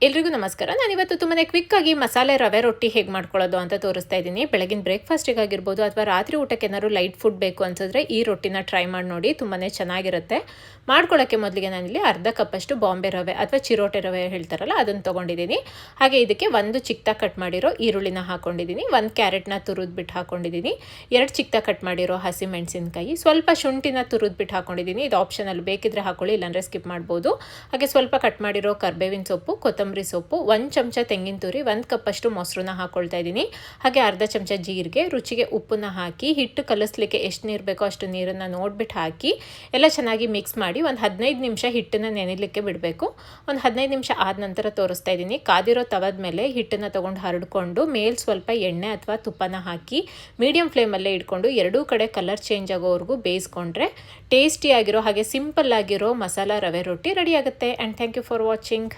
ಎಲ್ರಿಗೂ ನಮಸ್ಕಾರ. ನಾನಿವತ್ತು ತುಂಬಾ ಕ್ವಿಕ್ಕಾಗಿ ಮಸಾಲೆ ರವೆ ರೊಟ್ಟಿ ಹೇಗೆ ಮಾಡ್ಕೊಳ್ಳೋದು ಅಂತ ತೋರಿಸ್ತಾ ಇದ್ದೀನಿ. ಬೆಳಗಿನ ಬ್ರೇಕ್ಫಾಸ್ಟಿಗಾಗಿರ್ಬೋದು ಅಥವಾ ರಾತ್ರಿ ಊಟಕ್ಕೆ ಏನಾದ್ರು ಲೈಟ್ ಫುಡ್ ಬೇಕು ಅನ್ಸಿದ್ರೆ ಈ ರೊಟ್ಟಿನ ಟ್ರೈ ಮಾಡಿ ನೋಡಿ, ತುಂಬಾ ಚೆನ್ನಾಗಿರುತ್ತೆ. ಮಾಡ್ಕೊಳ್ಳೋಕ್ಕೆ ಮೊದಲಿಗೆ ನಾನಿಲ್ಲಿ ಅರ್ಧ ಕಪ್ಪಷ್ಟು ಬಾಂಬೆ ರವೆ ಅಥವಾ ಚಿರೋಟೆ ರವೆ ಹೇಳ್ತಾರಲ್ಲ ಅದನ್ನು ತೊಗೊಂಡಿದ್ದೀನಿ. ಹಾಗೆ ಇದಕ್ಕೆ ಒಂದು ಚಿಕ್ಕದಾಗಿ ಕಟ್ ಮಾಡಿರೋ ಈರುಳ್ಳಿನ ಹಾಕ್ಕೊಂಡಿದ್ದೀನಿ, ಒಂದು ಕ್ಯಾರೆಟ್ನ ತುರಿದ್ಬಿಟ್ಟು ಹಾಕ್ಕೊಂಡಿದ್ದೀನಿ, 2 ಚಿಕ್ಕದಾಗಿ ಕಟ್ ಮಾಡಿರೋ ಹಸಿ ಮೆಣಸಿನಕಾಯಿ, ಸ್ವಲ್ಪ ಶುಂಠಿನ ತುರಿದ್ಬಿಟ್ಟು ಹಾಕ್ಕೊಂಡಿದ್ದೀನಿ. ಇದು ಆಪ್ಷನಲ್, ಬೇಕಿದ್ರೆ ಹಾಕೊಳ್ಳಿ, ಇಲ್ಲಾಂದರೆ ಸ್ಕಿಪ್ ಮಾಡ್ಬೋದು. ಹಾಗೆ ಸ್ವಲ್ಪ ಕಟ್ ಮಾಡಿರೋ ಕರ್ಬೇವಿನ ಸೊಪ್ಪು, ಕೊತ್ತಂಬರಿ ಸೊಪ್ಪು, 1 ಚಮಚ ತೆಂಗಿನ ತುರಿ, 1 ಕಪ್ಪಷ್ಟು ಮೊಸರನ್ನ ಹಾಕ್ಕೊಳ್ತಾ ಇದ್ದೀನಿ. ಹಾಗೆ ಅರ್ಧ ಚಮಚ ಜೀರಿಗೆ, ರುಚಿಗೆ ಉಪ್ಪನ್ನ ಹಾಕಿ ಹಿಟ್ಟು ಕಲಿಸ್ಲಿಕ್ಕೆ ಎಷ್ಟು ನೀರು ಬೇಕೋ ಅಷ್ಟು ನೀರನ್ನು ನೋಡ್ಬಿಟ್ಟು ಹಾಕಿ ಎಲ್ಲ ಚೆನ್ನಾಗಿ ಮಿಕ್ಸ್ ಮಾಡಿ ಒಂದು 15 ನಿಮಿಷ ಹಿಟ್ಟನ್ನು ನೆನೆಯಲಿಕ್ಕೆ ಬಿಡಬೇಕು. ಒಂದು 15 ನಿಮಿಷ ಆದ ನಂತರ ತೋರಿಸ್ತಾ ಇದ್ದೀನಿ. ಕಾದಿರೋ ತವದ ಮೇಲೆ ಹಿಟ್ಟನ್ನು ತೊಗೊಂಡು ಹರಡ್ಕೊಂಡು ಮೇಲೆ ಸ್ವಲ್ಪ ಎಣ್ಣೆ ಅಥವಾ ತುಪ್ಪನ ಹಾಕಿ ಮೀಡಿಯಂ ಫ್ಲೇಮಲ್ಲೇ ಇಟ್ಕೊಂಡು ಎರಡೂ ಕಡೆ ಕಲರ್ ಚೇಂಜ್ ಆಗೋವರೆಗೂ ಬೇಯಿಸ್ಕೊಂಡ್ರೆ ಟೇಸ್ಟಿಯಾಗಿರೋ ಹಾಗೆ ಸಿಂಪಲ್ ಆಗಿರೋ ಮಸಾಲ ರವೆ ರೊಟ್ಟಿ ರೆಡಿ ಆಗುತ್ತೆ. And thank you for watching.